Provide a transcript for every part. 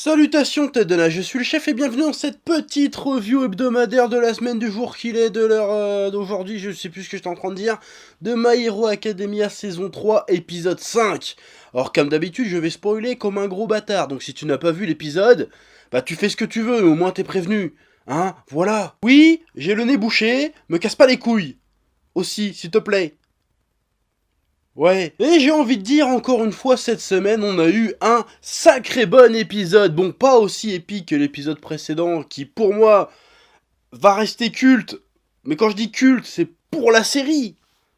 Salutations tête de nage, je suis le chef et bienvenue dans cette petite review hebdomadaire de la semaine du jour qu'il est, de l'heure d'aujourd'hui, je sais plus ce que j'étais en train de dire, de My Hero Academia saison 3 épisode 5. Alors comme d'habitude je vais spoiler comme un gros bâtard, donc si tu n'as pas vu l'épisode, bah tu fais ce que tu veux, au moins t'es prévenu. Hein, voilà. Oui, j'ai le nez bouché, me casse pas les couilles. Aussi, s'il te plaît. Ouais, et j'ai envie de dire encore une fois cette semaine on a eu un sacré bon épisode, bon pas aussi épique que l'épisode précédent qui pour moi va rester culte, mais quand je dis culte c'est pour la série,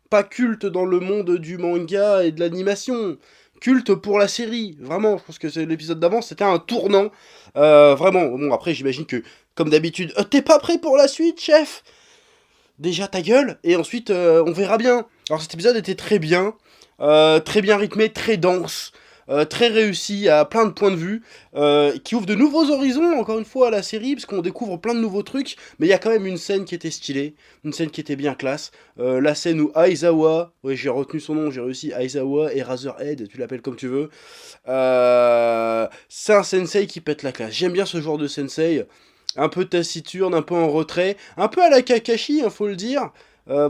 pas culte dans le monde du manga et de l'animation, culte pour la série, vraiment je pense que c'est l'épisode d'avant c'était un tournant, vraiment, bon après j'imagine que comme d'habitude, t'es pas prêt pour la suite chef? Déjà ta gueule, et ensuite on verra bien. Alors cet épisode était très bien rythmé, très dense, très réussi à plein de points de vue, qui ouvre de nouveaux horizons, encore une fois, à la série, parce qu'on découvre plein de nouveaux trucs, mais il y a quand même une scène qui était stylée, une scène qui était bien classe, la scène où Aizawa, oui j'ai retenu son nom, j'ai réussi, Aizawa et Razorhead, tu l'appelles comme tu veux, c'est un sensei qui pète la classe, j'aime bien ce genre de sensei, un peu taciturne, un peu en retrait, un peu à la Kakashi, faut le dire,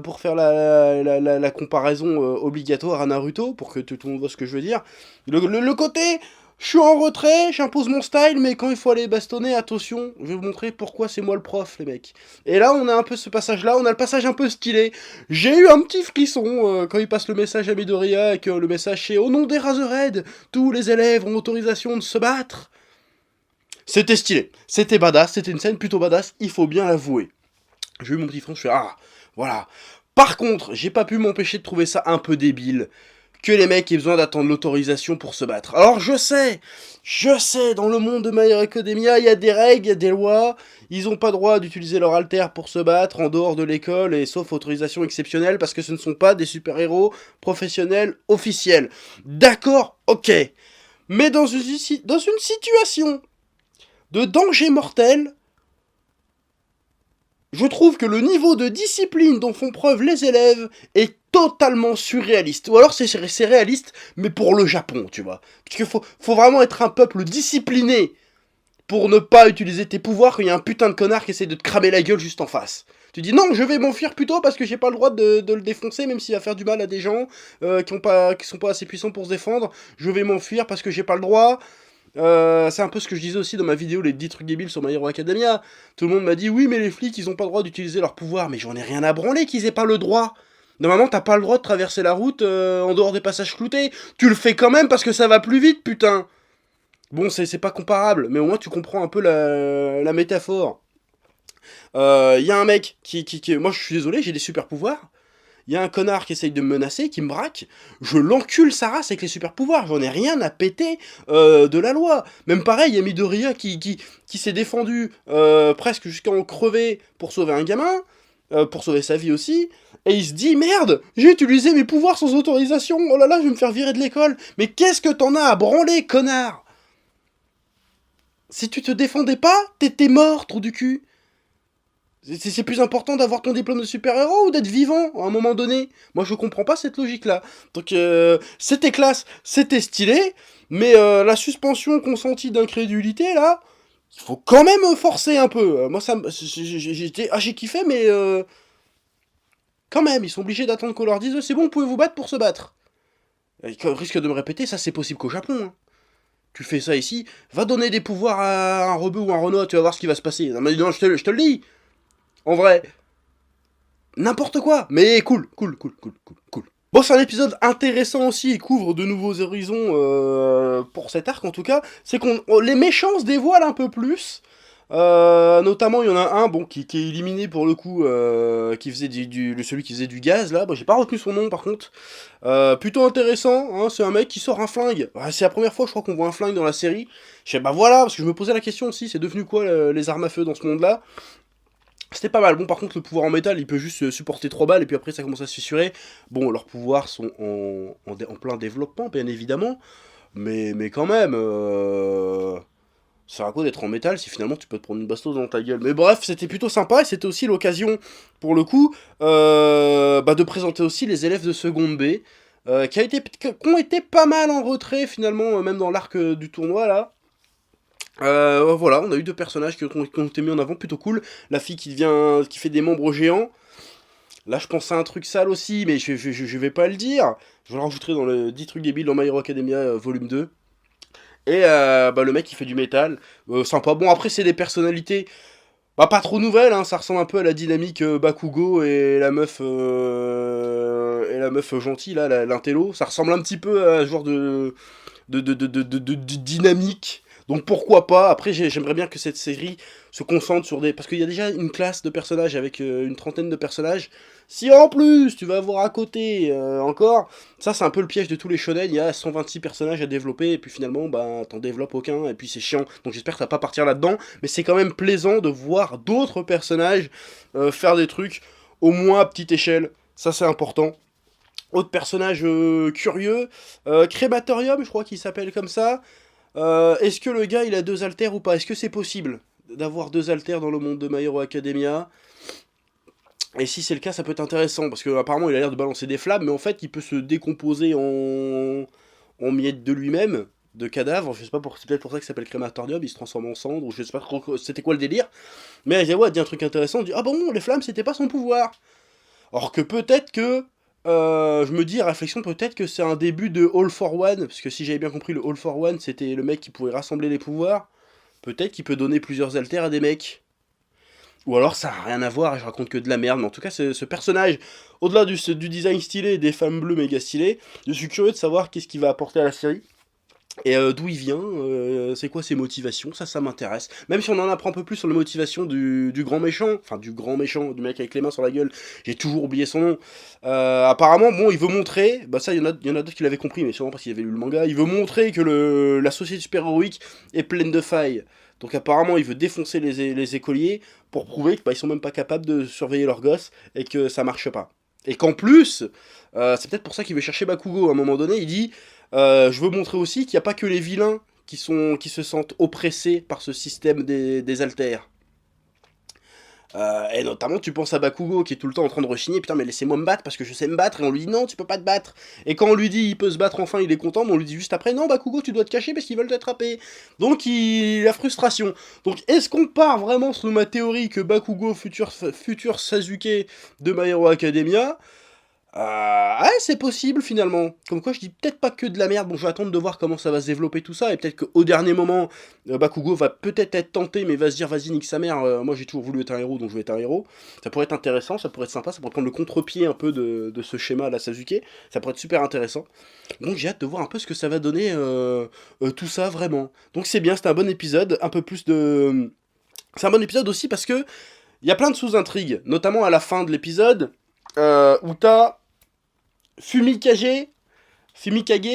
pour faire la comparaison obligatoire à Naruto, pour que tout le monde voit ce que je veux dire. Le côté, je suis en retrait, j'impose mon style, mais quand il faut aller bastonner, attention, je vais vous montrer pourquoi c'est moi le prof, les mecs. Et là, on a un peu ce passage-là, on a le passage un peu stylé. J'ai eu un petit frisson quand il passe le message à Midoriya, et que le message c'est « Au nom des Razorhead, tous les élèves ont autorisation de se battre ». C'était stylé, c'était badass, c'était une scène plutôt badass, il faut bien l'avouer. J'ai eu mon petit front, je fais ah, voilà. Par contre, j'ai pas pu m'empêcher de trouver ça un peu débile, que les mecs aient besoin d'attendre l'autorisation pour se battre. Alors je sais, dans le monde de My Hero Academia, il y a des règles, il y a des lois, ils ont pas droit d'utiliser leur alter pour se battre en dehors de l'école, et sauf autorisation exceptionnelle, parce que ce ne sont pas des super-héros professionnels officiels. D'accord, ok. Mais dans une situation de danger mortel, je trouve que le niveau de discipline dont font preuve les élèves est totalement surréaliste. Ou alors c'est réaliste, mais pour le Japon, tu vois. Parce qu'il faut vraiment être un peuple discipliné pour ne pas utiliser tes pouvoirs quand il y a un putain de connard qui essaie de te cramer la gueule juste en face. Tu dis non, je vais m'enfuir plutôt parce que j'ai pas le droit de le défoncer, même s'il va faire du mal à des gens qui sont pas assez puissants pour se défendre. Je vais m'enfuir parce que j'ai pas le droit. C'est un peu ce que je disais aussi dans ma vidéo les 10 trucs débiles sur My Hero Academia. Tout le monde m'a dit oui mais les flics ils ont pas le droit d'utiliser leur pouvoir, mais j'en ai rien à branler qu'ils aient pas le droit. Normalement t'as pas le droit de traverser la route en dehors des passages cloutés. Tu le fais quand même parce que ça va plus vite putain. Bon c'est pas comparable, mais au moins tu comprends un peu la métaphore. Y a un mec moi je suis désolé, j'ai des super pouvoirs. Il y a un connard qui essaye de me menacer, qui me braque, je l'encule sa race avec les super pouvoirs, j'en ai rien à péter de la loi. Même pareil, il y a Midoriya qui s'est défendu presque jusqu'à en crever pour sauver un gamin, pour sauver sa vie aussi, et il se dit merde, j'ai utilisé mes pouvoirs sans autorisation, oh là là, je vais me faire virer de l'école. Mais qu'est-ce que t'en as à branler, connard? Si tu te défendais pas, t'étais mort, trou du cul. C'est plus important d'avoir ton diplôme de super-héros ou d'être vivant à un moment donné? Moi je comprends pas cette logique-là. Donc c'était classe, c'était stylé, mais la suspension consentie d'incrédulité là, il faut quand même forcer un peu. Moi ça j'ai kiffé, mais quand même, ils sont obligés d'attendre qu'on leur dise c'est bon, vous pouvez vous battre pour se battre. Risque de me répéter, ça c'est possible qu'au Japon. Hein. Tu fais ça ici, va donner des pouvoirs à un rebeu ou un Renault, tu vas voir ce qui va se passer. Non mais non, je te le dis. En vrai, n'importe quoi, mais cool. Bon, c'est un épisode intéressant aussi et couvre de nouveaux horizons pour cet arc en tout cas. C'est les méchants se dévoilent un peu plus. Notamment, il y en a un bon qui est éliminé pour le coup, qui faisait celui qui faisait du gaz là. Bon, j'ai pas retenu son nom par contre. Plutôt intéressant, hein, c'est un mec qui sort un flingue. Ouais, c'est la première fois, je crois, qu'on voit un flingue dans la série. Je sais, bah voilà, parce que je me posais la question aussi, c'est devenu quoi les armes à feu dans ce monde-là? C'était pas mal. Bon, par contre, le pouvoir en métal, il peut juste supporter 3 balles, et puis après, ça commence à se fissurer. Bon, leurs pouvoirs sont en plein développement, bien évidemment. Mais quand même, ça sert à quoi d'être en métal si finalement tu peux te prendre une bastos dans ta gueule. Mais bref, c'était plutôt sympa, et c'était aussi l'occasion, pour le coup, de présenter aussi les élèves de seconde B, qui ont été pas mal en retrait, finalement, même dans l'arc du tournoi, là. Voilà, on a eu 2 personnages qui ont été mis en avant, plutôt cool. La fille qui fait des membres géants. Là, je pense à un truc sale aussi, mais je vais pas le dire. Je le rajouterai dans le 10 trucs débiles dans My Hero Academia volume 2. Et bah, le mec qui fait du métal, sympa. Bon, après, c'est des personnalités bah, pas trop nouvelles, hein. Ça ressemble un peu à la dynamique Bakugo et la meuf gentille, là, l'intello. Ça ressemble un petit peu à ce genre de dynamique. Donc pourquoi pas. Après, j'aimerais bien que cette série se concentre sur des... Parce qu'il y a déjà une classe de personnages avec une trentaine de personnages. Si en plus tu vas avoir à côté encore... Ça, c'est un peu le piège de tous les shonen. Il y a 126 personnages à développer et puis finalement, bah, t'en développes aucun et puis c'est chiant. Donc j'espère que ça va pas partir là-dedans. Mais c'est quand même plaisant de voir d'autres personnages faire des trucs au moins à petite échelle. Ça, c'est important. Autre personnage curieux, Crématorium, je crois qu'il s'appelle comme ça. Est-ce que le gars il a 2 haltères ou pas? Est-ce que c'est possible d'avoir 2 haltères dans le monde de My Hero Academia? Et si c'est le cas, ça peut être intéressant parce que apparemment il a l'air de balancer des flammes, mais en fait il peut se décomposer en miettes de lui-même, de cadavres. Je sais pas, c'est peut-être pour ça qu'il s'appelle Crématorium, il se transforme en cendre, ou je sais pas trop c'était quoi le délire. Mais elle dit, ouais, elle dit un truc intéressant, elle dit ah bon, les flammes c'était pas son pouvoir. Or que peut-être que je me dis, à réflexion, peut-être que c'est un début de All for One, parce que si j'avais bien compris, le All for One, c'était le mec qui pouvait rassembler les pouvoirs. Peut-être qu'il peut donner plusieurs alters à des mecs. Ou alors ça n'a rien à voir et je raconte que de la merde, mais en tout cas, ce personnage, au-delà du design stylé et des femmes bleues méga stylées, je suis curieux de savoir qu'est-ce qu'il va apporter à la série. Et d'où il vient, c'est quoi ses motivations, ça m'intéresse. Même si on en apprend un peu plus sur les motivations du grand méchant, enfin du grand méchant, du mec avec les mains sur la gueule, j'ai toujours oublié son nom. Apparemment, bon, il veut montrer, bah ça, il y en a d'autres qui l'avaient compris, mais sûrement parce qu'il avait lu le manga, il veut montrer que la société super-héroïque est pleine de failles. Donc apparemment, il veut défoncer les écoliers pour prouver qu'ils sont même pas capables de surveiller leurs gosses et que ça marche pas. Et qu'en plus, c'est peut-être pour ça qu'il veut chercher Bakugo à un moment donné, il dit je veux montrer aussi qu'il n'y a pas que les vilains qui se sentent oppressés par ce système des alters. Et notamment, tu penses à Bakugo qui est tout le temps en train de rechigner, putain, mais laissez-moi me battre parce que je sais me battre, et on lui dit non, tu peux pas te battre. Et quand on lui dit il peut se battre enfin, il est content, mais on lui dit juste après non, Bakugo, tu dois te cacher parce qu'ils veulent t'attraper. Donc, la frustration. Donc, est-ce qu'on part vraiment sur ma théorie que Bakugo, futur Sasuke de My Hero Academia? Ouais, c'est possible finalement. Comme quoi, je dis peut-être pas que de la merde. Bon, je vais attendre de voir comment ça va se développer tout ça. Et peut-être qu'au dernier moment, Bakugo va peut-être être tenté, mais va se dire vas-y, nique sa mère. Moi, j'ai toujours voulu être un héros, donc je vais être un héros. Ça pourrait être intéressant, ça pourrait être sympa. Ça pourrait prendre le contre-pied un peu de ce schéma à la Sasuke. Ça pourrait être super intéressant. Donc, j'ai hâte de voir un peu ce que ça va donner tout ça vraiment. Donc, c'est bien, c'était un bon épisode. Un peu plus de. C'est un bon épisode aussi parce que il y a plein de sous-intrigues, notamment à la fin de l'épisode, où t'as Fumikage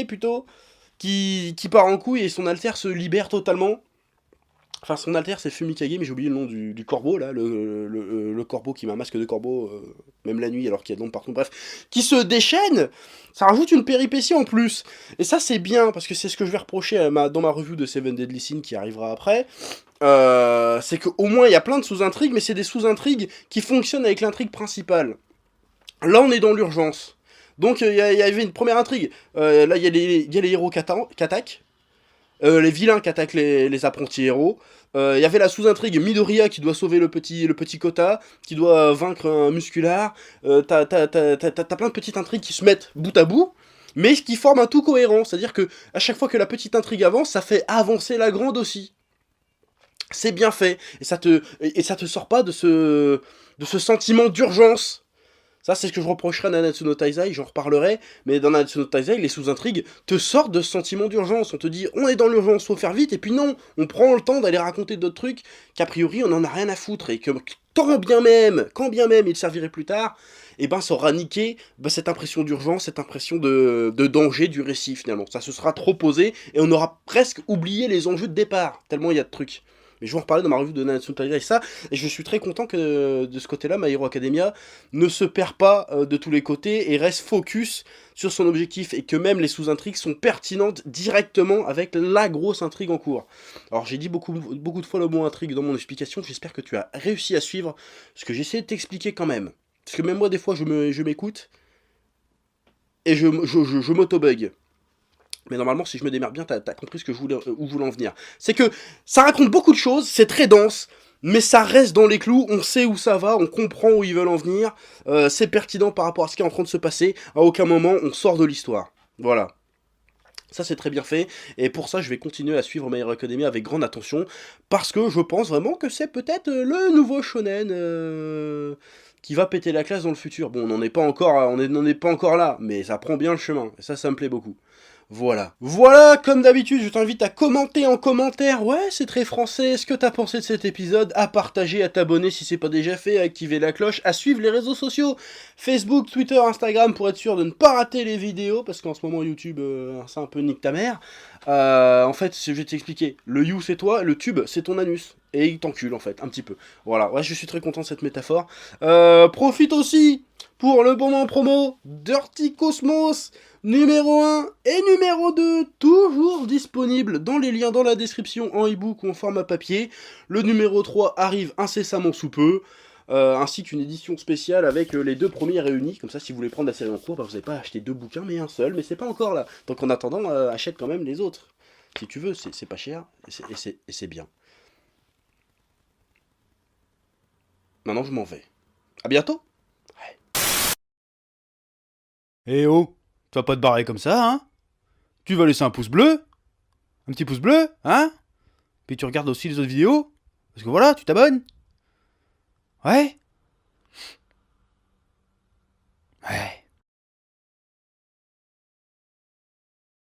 plutôt, qui part en couille et son alter se libère totalement. Enfin, son alter c'est Fumikage, mais j'ai oublié le nom du corbeau là, le corbeau qui met un masque de corbeau, même la nuit alors qu'il y a de l'ombre partout, bref, qui se déchaîne. Ça rajoute une péripétie en plus. Et ça c'est bien, parce que c'est ce que je vais reprocher dans ma review de Seven Deadly Sins qui arrivera après. C'est qu'au moins il y a plein de sous-intrigues, mais c'est des sous-intrigues qui fonctionnent avec l'intrigue principale. Là on est dans l'urgence. Donc il y avait une première intrigue. Là il y a les héros qui attaquent. Les vilains qui attaquent les apprentis héros. Il y avait la sous-intrigue Midoriya qui doit sauver le petit Kota, qui doit vaincre un musculard. T'as plein de petites intrigues qui se mettent bout à bout, mais qui forment un tout cohérent. C'est-à-dire que à chaque fois que la petite intrigue avance, ça fait avancer la grande aussi. C'est bien fait, et ça te sort pas de ce sentiment d'urgence. Ça, c'est ce que je reprocherais à Nanatsu no Taizai, j'en reparlerai, mais dans Nanatsu no Taizai, les sous-intrigues te sortent de ce sentiment d'urgence. On te dit, on est dans l'urgence, faut faire vite, et puis non, on prend le temps d'aller raconter d'autres trucs qu'a priori on en a rien à foutre, et que quand bien même il servirait plus tard, et ben ça aura niqué cette impression d'urgence, cette impression de danger du récit finalement. Ça se sera trop posé, et on aura presque oublié les enjeux de départ, tellement il y a de trucs. Mais je vais en reparler dans ma revue de Nanatsu no Taizai et ça, et je suis très content que de ce côté-là, My Hero Academia ne se perd pas de tous les côtés et reste focus sur son objectif, et que même les sous-intrigues sont pertinentes directement avec la grosse intrigue en cours. Alors j'ai dit beaucoup de fois le mot intrigue dans mon explication, j'espère que tu as réussi à suivre ce que j'essaie de t'expliquer quand même. Parce que même moi des fois je m'écoute et je m'auto-bug. Mais normalement, si je me démerde bien, t'as compris ce que où je voulais en venir. C'est que ça raconte beaucoup de choses, c'est très dense, mais ça reste dans les clous, on sait où ça va, on comprend où ils veulent en venir, c'est pertinent par rapport à ce qui est en train de se passer, à aucun moment on sort de l'histoire. Voilà. Ça c'est très bien fait, et pour ça je vais continuer à suivre My Hero Academia avec grande attention, parce que je pense vraiment que c'est peut-être le nouveau shonen qui va péter la classe dans le futur. Bon, on n'en est pas encore, n'en est pas encore là, mais ça prend bien le chemin, et ça me plaît beaucoup. Voilà. Voilà, comme d'habitude, je t'invite à commenter en commentaire. Ouais, c'est très français. Ce que t'as pensé de cet épisode, à partager, à t'abonner si c'est pas déjà fait, à activer la cloche, à suivre les réseaux sociaux. Facebook, Twitter, Instagram pour être sûr de ne pas rater les vidéos. Parce qu'en ce moment, YouTube, c'est un peu nique ta mère. En fait, je vais t'expliquer. Le you, c'est toi. Le tube, c'est ton anus. Et il t'encule, en fait, un petit peu. Voilà. Ouais, je suis très content de cette métaphore. Profite aussi pour le bon moment promo Dirty Cosmos numéro 1 et numéro 2, toujours disponible dans les liens dans la description en e-book ou en format papier. Le numéro 3 arrive incessamment sous peu, ainsi qu'une édition spéciale avec les 2 premiers réunis. Comme ça, si vous voulez prendre la série en cours, bah, vous n'avez pas acheté 2 bouquins, mais un seul, mais c'est pas encore là. Donc en attendant, achète quand même les autres. Si tu veux, c'est pas cher, et c'est bien. Maintenant, je m'en vais. À bientôt. Eh oh, tu vas pas te barrer comme ça, hein? Tu vas laisser un pouce bleu? Un petit pouce bleu, hein? Puis tu regardes aussi les autres vidéos? Parce que voilà, tu t'abonnes? Ouais? Ouais.